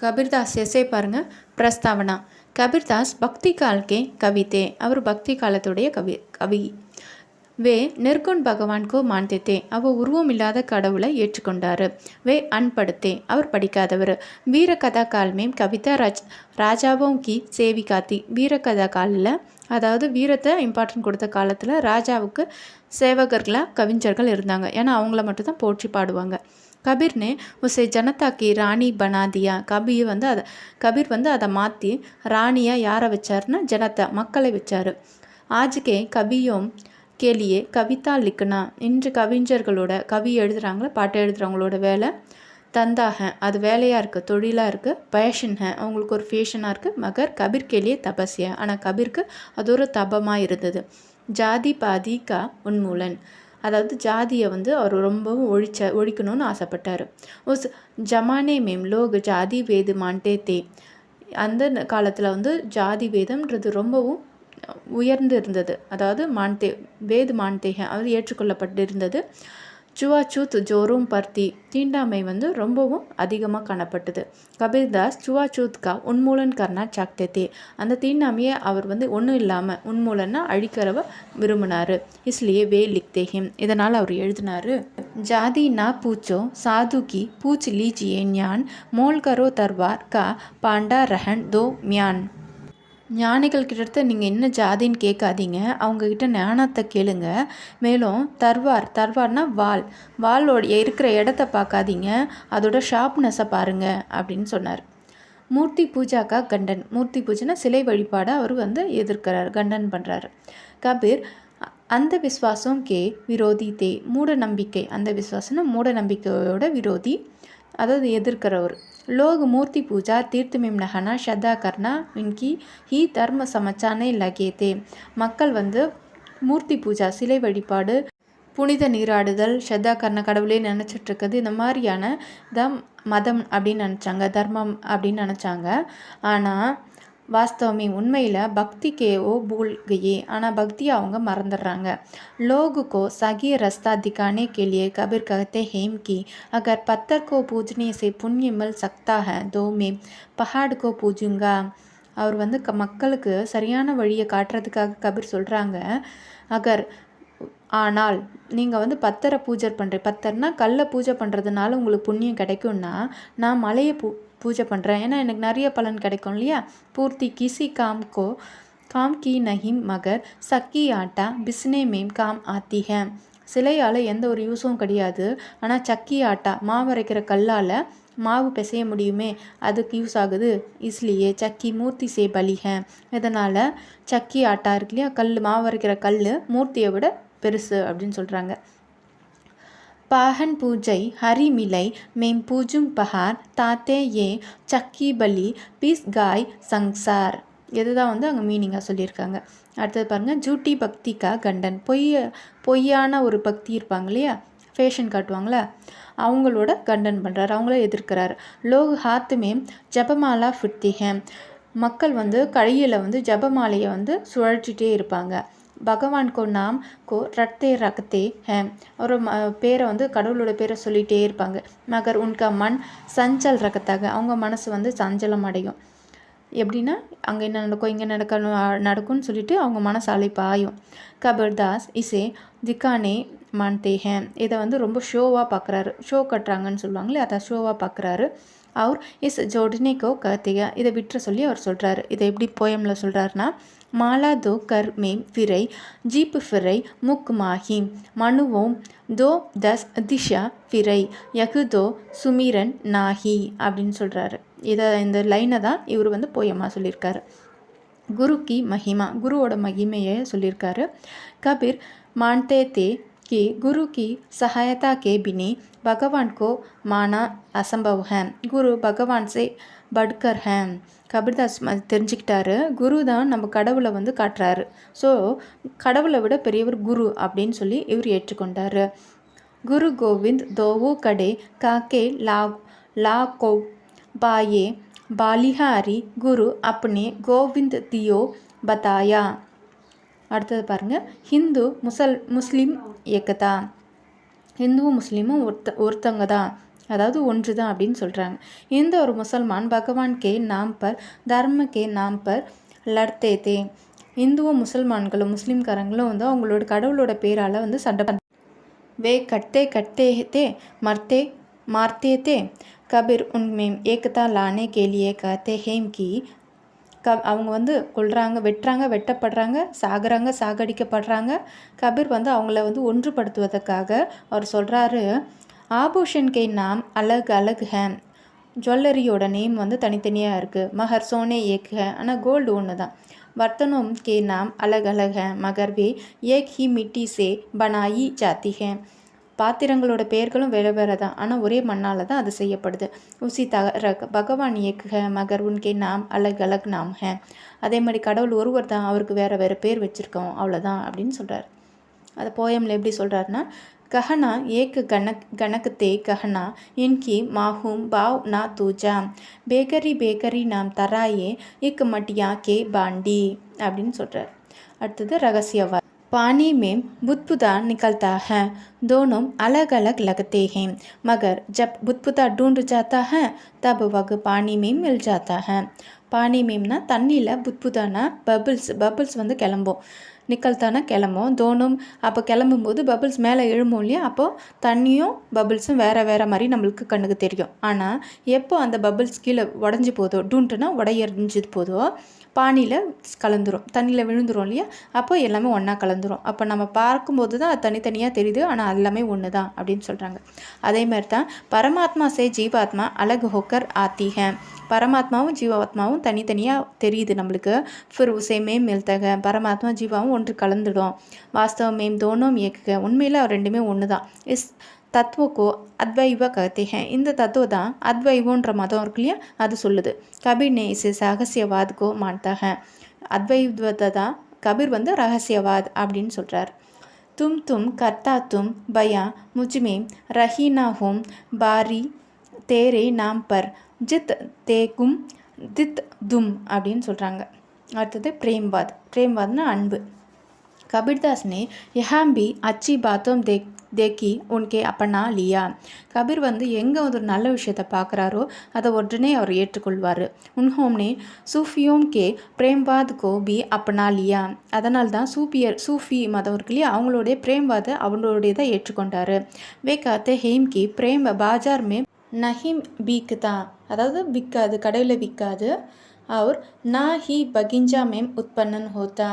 कबीरदास ऐसे பாருங்க प्रस्तावना कबीरदास भक्ति काल के कवि थे और भक्ति காலத்துடைய கவி वे निर्गुण भगवान को मानते थे அவர் உருவம் இல்லாத கடவுளை ஏற்றுக்கொண்டார் वे अनपढ़ थे அவர் படிக்காதவர் வீர கதா கால் में कविता ராஜாவோं की सेविका थी வீர கதா காலில் அதாவது வீரத்தை இம்பார்ட்டன்ட் கொடுத்த காலத்தில் ராஜாவுக்கு சேவகர்களாக கவிஞர்கள் இருந்தாங்க ஏன்னா அவங்கள மட்டும் தான் போற்றி பாடுவாங்க कबीर ने उसे जनता की रानी बना दिया कबीर வந்து அதை மாற்றி ராணியாக யாரை வச்சாருன்னா ஜனதா மக்களை வச்சார் आज के कवियों के लिए कविता लिखना இன்று கவிஞர்களோட கவி எழுதுகிறாங்கள பாட்டு எழுதுகிறவங்களோட வேலை தந்தா है அது வேலையாக இருக்குது தொழிலாக இருக்குது பேஷன் है அவங்களுக்கு ஒரு ஃபேஷனாக இருக்குது மகர் கபீர் के लिए तपस्या ஆனால் கபீருக்கு அது ஒரு தபமாக இருந்தது ஜாதி பாதி கா உன்மூலன் அதாவது ஜாதியை வந்து அவர் ரொம்பவும் ஒழிக்கணும்னு ஆசைப்பட்டார் உஸ் ஜமானே மேம் லோக் ஜாதி வேது மான்டே தே அந்த காலத்தில் வந்து ஜாதி வேதம்ன்றது ரொம்பவும் உயர்ந்து இருந்தது அதாவது மான்தே வேது மான்தேக அவர் ஏற்றுக்கொள்ளப்பட்டு இருந்தது சுவாச்சூத் ஜோரும் பர்த்தி தீண்டாமை வந்து ரொம்பவும் அதிகமாக காணப்பட்டது கபீர்தாஸ் சுவாச்சூத்கா உன்மூலன் கர்னா சாக்தே தே அந்த தீண்டாமையை அவர் வந்து ஒன்றும் இல்லாமல் உன்மூலன்னா அழிக்கிறவ விரும்பினார் இஸ்லியே வே லிக்தேஹிம் இதனால் அவர் எழுதினார் ஜாதி நா பூச்சோ சாது கி பூச் லீஜியே ஞான் மோல் கரோ தர்வார் கா பாண்டா ரஹன் தோ மியான் ஞானிகள் கிட்ட நீங்கள் என்ன ஜாதின்னு கேட்காதீங்க அவங்கக்கிட்ட ஞானத்தை கேளுங்க மேலும் தர்வார்னா வாளோட இருக்கிற இடத்த பார்க்காதீங்க அதோட ஷார்ப்னஸை பாருங்கள் அப்படின்னு சொன்னார் மூர்த்தி பூஜாக்கா கண்டன் மூர்த்தி பூஜைனா சிலை வழிபாடை அவர் வந்து எதிர்க்கிறார் கண்டன் பண்ணுறாரு கபீர் அந்த விஸ்வாசம் கே விரோதி தே மூட நம்பிக்கை அந்த விஸ்வாசம்னா மூட நம்பிக்கையோட விரோதி அதாவது எதிர்க்கிறவர் लोग मूर्ति पूजा तीर्थ में नहाना श्रद्धा करना इनकी ही धर्म समझाने लगे थे மக்கள் வந்து மூர்த்தி பூஜா சிலை வழிபாடு புனித நீராடுதல் ஸ்ரத்தா கர்ண கடவுளே நினச்சிட்ருக்குது இந்த மாதிரியான தான் மதம் அப்படின்னு நினச்சாங்க தர்மம் அப்படின்னு நினச்சாங்க ஆனால் வாஸ்தவமே உண்மையில் பக்தி கேவோ பூல் கயே ஆனால் பக்தியை அவங்க மறந்துடுறாங்க लोगों को सही रास्ता दिखाने के लिए कबीर कहते हैं कि अगर पत्थर को पूजने से पुण्य मिल सकता है तो मैं पहाड़ को पूजूंगा அவர் வந்து மக்களுக்கு சரியான வழியை காட்டுறதுக்காக கபீர் சொல்கிறாங்க ஆனால் நீங்கள் வந்து பத்தரை பத்தர்னா கல்லை பூஜை பண்ணுறதுனால உங்களுக்கு புண்ணியம் கிடைக்கும்னா நான் மலையை பூஜை பண்ணுறேன் ஏன்னா எனக்கு நிறைய பலன் கிடைக்கும் இல்லையா பூர்த்தி கிசி காம் கி நஹிம் மகர் சக்கி ஆட்டா பிஸ்னே மேம் காம் ஆத்தி ஹே சிலையால் எந்த ஒரு யூஸும் கிடையாது ஆனால் சக்கி ஆட்டா மாவரைக்கிற கல்லால் மாவு பிசைய முடியுமே அதுக்கு யூஸ் ஆகுது இஸ்லியே சக்கி மூர்த்தி சே பலி ஹே இதனால் சக்கி ஆட்டா இருக்கு இல்லையா மாவரைக்கிற கல் மூர்த்தியை விட பெருசு அப்படின்னு சொல்கிறாங்க पाहन पूजई हरी मिलाई मेम पूजुम पहार ताते ये चक्की बलि पीस गाय संसार இதுதான் வந்து அங்கே மீனிங்காக சொல்லியிருக்காங்க அடுத்தது பாருங்கள் ஜூட்டி பக்திக்கா கண்டன் பொய்யான ஒரு பக்தி இருப்பாங்க இல்லையா ஃபேஷன் காட்டுவாங்களா அவங்களோட கண்டன் பண்ணுறாரு அவங்கள எதிர்க்கிறாரு லோக் ஹாத்துமே ஜபமாலா ஃபிர்த்திஹே மக்கள் வந்து கையில் வந்து ஜபமாலையை வந்து சுழற்றிட்டே இருப்பாங்க பகவான் கோ நாம் கோ ரக்தே ஹே ஒரு பேரை வந்து கடவுளோட பேரை சொல்லிகிட்டே இருப்பாங்க மகர் உன்கா மண் சஞ்சல் ரகத்தாக அவங்க மனசு வந்து சஞ்சலம் அடையும் எப்படின்னா அங்கே என்ன நடக்கும் இங்கே நடக்கும்னு சொல்லிட்டு அவங்க மனசு அலைப்பாயும் கபீர்தாஸ் இசே திக்கானே மான்தே ஹே இதை வந்து ரொம்ப ஷோவாக பார்க்குறாரு ஷோ கட்டுறாங்கன்னு சொல்லுவாங்களே அதை ஷோவாக பார்க்குறாரு அவர் இஸ் ஜோடினேக்கோ கத்தியா இதை விட்டுற சொல்லி அவர் சொல்கிறாரு இதை எப்படி போயமில் சொல்கிறாருன்னா माला दो कर में फिरे जीप फिरे मुक माही मनुவோம் दो 10 दिशा फिरे यகு दो சுமிரன் நாஹி அப்படின்னு சொல்கிறாரு இந்த லைனை தான் இவர் வந்து போயமாக சொல்லியிருக்காரு குரு கி மகிமா குருவோட மகிமையை சொல்லியிருக்காரு கபீர் மான்தே தே कि गुरु की सहायता के बिना भगवान को माना असंभव है गुरु भगवान से बढ़कर है கபீர்தாஸ் தெரிஞ்சுக்கிட்டாரு குரு தான் நம்ம கடவுளை வந்து காட்டுறாரு ஸோ கடவுளை விட பெரியவர் குரு அப்படின்னு சொல்லி இவர் ஏற்றுக்கொண்டார் குரு கோவிந்த் தோவு கடே காக்கே லா கோ பாயே பாலிஹாரி குரு அப்னே கோவிந்த் தியோ பதாயா அடுத்தது பாருங்கள் முஸ்லீம் இயக்கத்தா ஹிந்துவும் முஸ்லீமும் ஒருத்தங்க தான் அதாவது ஒன்று தான் அப்படின்னு சொல்கிறாங்க. இந்த ஒரு முசல்மான் பகவான் கே நாம் பர் தர்ம கே நாம் பர் லட்தே தே. இந்துவும் முசல்மான்களும் முஸ்லீம்காரங்களும் வந்து அவங்களோட கடவுளோட பேரால் வந்து சண்டை வே கட்டே கட்டே தே மர்த்தே மார்த்தே தே கபீர் உன்மேம் ஏகதா லானே கேலியே கத்தே ஹேம் கி அவங்க வந்து கொல்றாங்க, வெட்டுறாங்க, வெட்டப்படுறாங்க, சாகுறாங்க, சாகடிக்கப்படுறாங்க. கபீர் வந்து அவங்கள வந்து ஒன்றுபடுத்துவதற்காக அவர் சொல்கிறாரு, ஆபூஷன் கே நாம் அலக் அலக் ஹேம். ஜுவல்லரியோட நேம் வந்து தனித்தனியாக இருக்குது. மஹர் சோனே ஏக் ஹே, ஆனால் கோல்டு ஒன்று தான். बर्तनों के नाम अलग अलग हैं मगर वे एक ही मिट्टी से बनाई जाती हैं. பாத்திரங்களோட பெயர்களும் வேறு வேறு தான், ஆனால் ஒரே மண்ணால் தான் அது செய்யப்படுது. உசி தரக் பகவான் ஏக் ஹே மகர் உன்கே நாம் அலக் அலக் நாம் ஹே. அதே மாதிரி கடவுள் ஒருவர் தான், அவருக்கு வேறு வேறு பேர் வச்சுருக்கோம், அவ்வளோதான் அப்படின்னு சொல்கிறார். அது போயமில் எப்படி சொல்கிறாருன்னா, कहना एक गणक ते कहना इनकी माहूम बाव ना तूजा बेकरी बेकरी नाम तराये एक मटिया के बांडी அப்படின்னு சொல்கிறார். அடுத்தது ரகசியவாद. पानी में बुदबुदा निकलता है, दोनों अलग अलग लगते हैं मगर जब बुदबुदा ढूंढ जाता है तब वह पानी में मिल जाता है. பானி மீம்னா தண்ணியில், புத்புதானா பபிள்ஸ் வந்து கிளம்பும், நிக்கல்தானா கிளம்பும், தோணும் அப்போ கிளம்பும்போது பபிள்ஸ் மேலே எழும்பும் இல்லையா, அப்போது தண்ணியும் பபிள்ஸும் வேறு வேறு மாதிரி நம்மளுக்கு கண்ணுக்கு தெரியும். ஆனால் எப்போ அந்த பபிள்ஸ் கீழே உடஞ்சி போதோ, டூன்ட்டுனா உடையறிஞ்சது போதோ, பானியில் கலந்துரும், தண்ணியில் விழுந்துரும் இல்லையா, அப்போ எல்லாமே ஒன்றா கலந்துரும். அப்போ நம்ம பார்க்கும்போது தான் அது தனித்தனியாக தெரியுது, ஆனால் எல்லாமே ஒன்று தான் அப்படின்னு சொல்கிறாங்க. அதே மாதிரி தான் பரமாத்மா சே ஜீவாத்மா அலக் ஹோக்கர் ஆத்தி ஹே. பரமாத்மாவும் ஜீவாத்மாவும் தனித்தனியாக தெரியுது நம்மளுக்கு. ஃபிர் உசே மேம் மில்தக, பரமாத்மா ஜீவாவும் ஒன்று கலந்துடும். வாஸ்தவ மேம் தோனும் ஏக்குக, உண்மையில் ரெண்டுமே ஒன்று தான். இஸ் தத்துவக்கோ அத்வைவ ககத்தே ஹே. இந்த தத்துவம் தான் அத்வைவோன்ற மதம் இருக்கு இல்லையா, அது சொல்லுது. கபீர் நே இசே ரகசியவாத்கோ மான்தா ஹே. அத்வைவத்தை தான் கபீர் வந்து ரகசியவாத் அப்படின்னு சொல்கிறார். தும் கர்த்தா தும் பயா முஜ்மே ரஹீனா ஹோம் பாரி தேரே நாம் பர் ஜித் தேகும் தித் தும் அப்படின்னு சொல்கிறாங்க. அடுத்தது பிரேம்வாத்னா அன்பு. கபீர்தாஸ் நே யஹாம் பி அச்சி பாத்தோம் தேக்கி உன்கே அப்பனா லியா. கபீர் வந்து எங்கே ஒரு நல்ல விஷயத்தை பார்க்குறாரோ அதை உடனே அவர் ஏற்றுக்கொள்வார். உன்ஹோம்னே சூஃபியோம் கே பிரேம்வாத் கோ பி அப்பனா லியா. அதனால தான் சூஃபி மதம் இருக்கு இல்லையா, அவங்களுடைய பிரேம்வாதை அவங்களுடையதை ஏற்றுக்கொண்டார். வே காத்தே ஹேம் கி பிரேம் பாஜார் மே நஹிம் பீக்குதா, அதாவது விற்காது, கடையில் விற்காது. அவர் நா ஹி பகிஞ்சா மேம் உற்பத்தன் ஹோத்தா,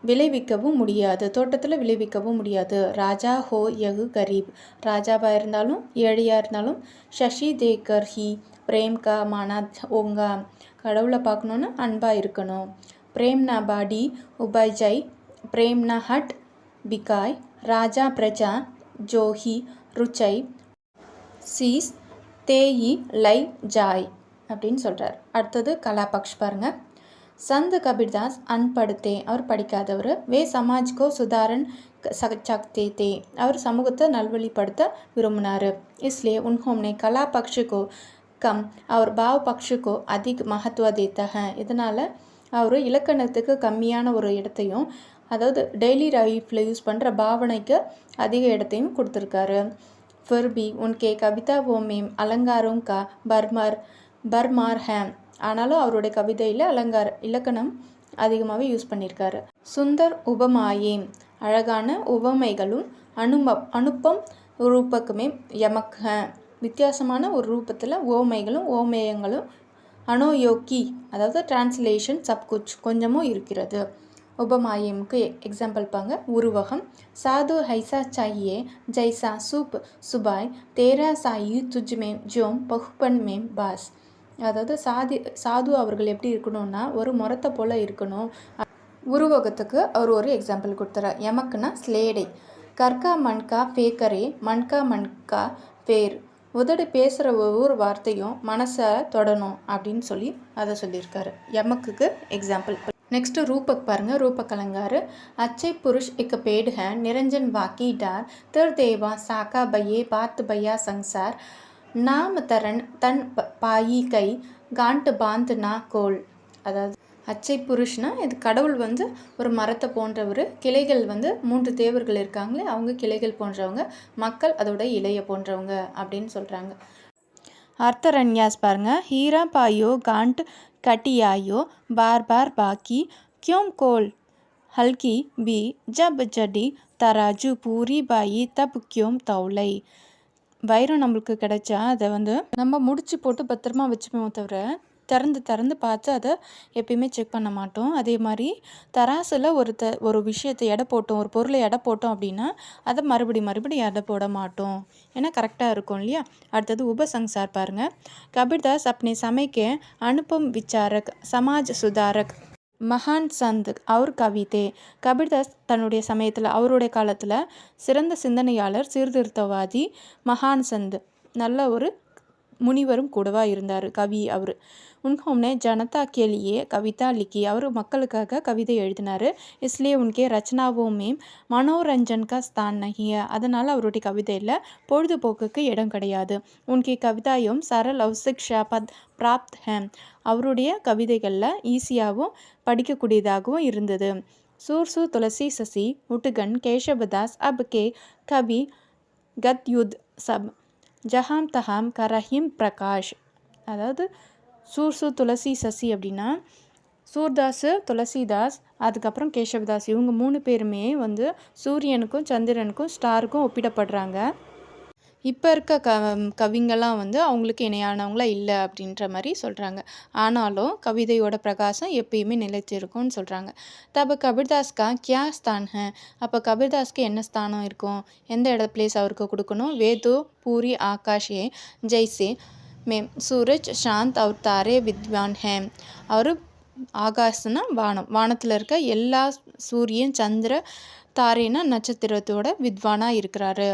விளைவிக்கவும் முடியாது, தோட்டத்தில் விளைவிக்கவும் முடியாது. ராஜா ஹோ யகு கரீப், ராஜாவாக இருந்தாலும் ஏழையாக இருந்தாலும். சஷி தேக்கர் ஹி பிரேம் கா மானா ஓங்கா, கடவுளை பார்க்கணுன்னு அன்பாக இருக்கணும். பிரேம்னா பாடி உபஜை பிரேம்னா ஹட் பிகாய் ராஜா பிரஜா ஜோஹி ருச்சை சீஸ் தேயி லை ஜாய் அப்படின்னு சொல்கிறார். அடுத்தது கலாபக்ஷ் பாருங்கள். சந்த் கபீர்தாஸ் அன்படுத்தே, அவர் படிக்காதவர். வே சமாஜ்கோ சுதாரன் சக்தே தே, அவர் சமூகத்தை நல்வழிப்படுத்த விரும்பினார். இஸ்லே உன்ஹோம்னே கலா பக்ஷுக்கோ கம் அவர் பாவ் பக்ஷுக்கோ அதிக மகத்துவ தேத்தா ஹே. இதனால் அவர் இலக்கணத்துக்கு கம்மியான ஒரு இடத்தையும், அதாவது டெய்லி லைஃப்பில் யூஸ் பண்ணுற பாவனைக்கு அதிக இடத்தையும் கொடுத்துருக்காரு. फिर भी उनके कविताओं में अलंकारों का बरमार है. ஆனாலும் அவருடைய கவிதையில் இலக்கணம் அதிகமாகவே யூஸ் பண்ணியிருக்காரு. சுந்தர் உபமாயே, அழகான உவமைகளும் அனுப்பம் ரூபக்குமே யமக் ஹே. வித்தியாசமான ஒரு ரூபத்தில் ஓமைகளும் ஓமேயங்களும் அனோயோக்கி, அதாவது டிரான்ஸ்லேஷன் சப்குச் கொஞ்சமும் இருக்கிறது. உபமாயமுக்கு எக்ஸாம்பிள் பாங்க. உருவகம் சாது ஹைசா சாயே ஜைசா சூப் சுபாய் தேரா சாயி துஜ்மே ஜோம் பகுப்பன் மேம் பாஸ். அதாவது சாது அவர்கள் எப்படி இருக்கணும்னா ஒரு முறத்தை போல் இருக்கணும். உருவகத்துக்கு அவர் ஒரு எக்ஸாம்பிள் கொடுத்துறார். எமக்குன்னா ஸ்லேடை. கற்கா மண்கா பேக்கரே மண்கா மண்கா பேர். உதடு பேசுகிற ஒவ்வொரு வார்த்தையும் மனசை தொடணும் அப்படின்னு சொல்லி அதை சொல்லியிருக்காரு. எமக்குக்கு எக்ஸாம்பிள். नेक्स्ट रूपक पाருங்க. रूपक अलंकार अच्छे पुरुष एक पेड़ है निरंजन वाकी डार तर देवा साका बये बात बया संसार नाम तरन तन पाई कई गांट बांध ना கோல். அதாவது அச்சை புருஷ்னா இது கடவுள் வந்து ஒரு மரத்தை போன்றவர், கிளைகள் வந்து 3 தேவர்கள் இருக்காங்களே அவங்க கிளைகள் போன்றவங்க, மக்கள் அதோட இலையை போன்றவங்க அப்படின்னு சொல்கிறாங்க. அர்த்தரன்யாஸ் பாருங்க. ஹீரா பாயோ காண்ட் கட்டியாயோ பார் பார் பாக்கி क्यों கோல் हल्की भी जब जडी तराजू पूरी बाई तब क्यों तौலை. வைரம் நம்மளுக்கு கிடைச்சா அதை வந்து நம்ம முடிச்சு போட்டு பத்திரமா வச்சுப்போம் தவிர திறந்து திறந்து பார்த்து அதை எப்பயுமே செக் பண்ண மாட்டோம். அதே மாதிரி தராசில் ஒரு விஷயத்தை எடை போட்டோம், ஒரு பொருளை எடை போட்டோம் அப்படின்னா அதை மறுபடியும் எடை போட மாட்டோம், ஏன்னா கரெக்டாக இருக்கும் இல்லையா. அடுத்தது உபசங்சார் பாருங்கள். கபீர்தாஸ் अपने समय के अनुपम विचारक समाज सुधारक மகான் சந்த் அவர் கவிதே. கபீர்தாஸ் தன்னுடைய சமயத்தில் அவருடைய காலத்தில் சிறந்த சிந்தனையாளர், சீர்திருத்தவாதி, மகான் சந்த் நல்ல ஒரு முனிவரும் கூடவா இருந்தார், கவி அவர். உன்ஹோம்னே ஜனதா கேலியே கவிதா லிக்கி, அவர் மக்களுக்காக கவிதை எழுதினார். இஸ்லியே உன்கே ரச்சனாவோமே மனோரஞ்சன் கா ஸ்தான் நஹிய, அதனால் அவருடைய கவிதையில் பொழுதுபோக்குக்கு இடம் கிடையாது. உன்கி கவிதாயும் சரல் அவ் சிக்ஷா பத் பிராப்த் ஹேம், அவருடைய கவிதைகளில் ஈஸியாகவும் படிக்கக்கூடியதாகவும் இருந்தது. சூர்சு துளசி சசி உட்டுகன் கேஷவதாஸ் அப் கே கவி கத்யுத் சப் ஜஹாம் தஹாம் கரஹிம் பிரகாஷ். அதாவது சூர்சு துளசி சசி அப்படின்னா சூர்தாஸ், துளசிதாஸ், அதுக்கப்புறம் கேஷவதாஸ், இவங்க 3 பேருமே வந்து சூரியனுக்கும் சந்திரனுக்கும் ஸ்டாருக்கும் ஒப்பிடப்படுறாங்க. இப்போ இருக்க கவிங்கெல்லாம் வந்து அவங்களுக்கு இணையானவங்களா இல்லை அப்படின்ற மாதிரி சொல்கிறாங்க. ஆனாலும் கவிதையோட பிரகாசம் எப்பயுமே நிலைச்சிருக்கும்னு சொல்கிறாங்க. தப்ப கபீர்தாஸ்கா கியா ஸ்தான் ஹே, அப்போ கபீர்தாஸ்க்கு என்ன ஸ்தானம் இருக்கும், எந்த பிளேஸ் அவருக்கு கொடுக்கணும். வேதோ பூரி ஆகாஷே ஜெய்சே மே சூரஜ் சாந்த் அவர் தாரே வித்வான் ஹே, அவர் ஆகாஷ்னா வானத்தில் இருக்க எல்லா சூரியன் சந்திர தாரேனா நட்சத்திரத்தோட வித்வானாக இருக்கிறாரு.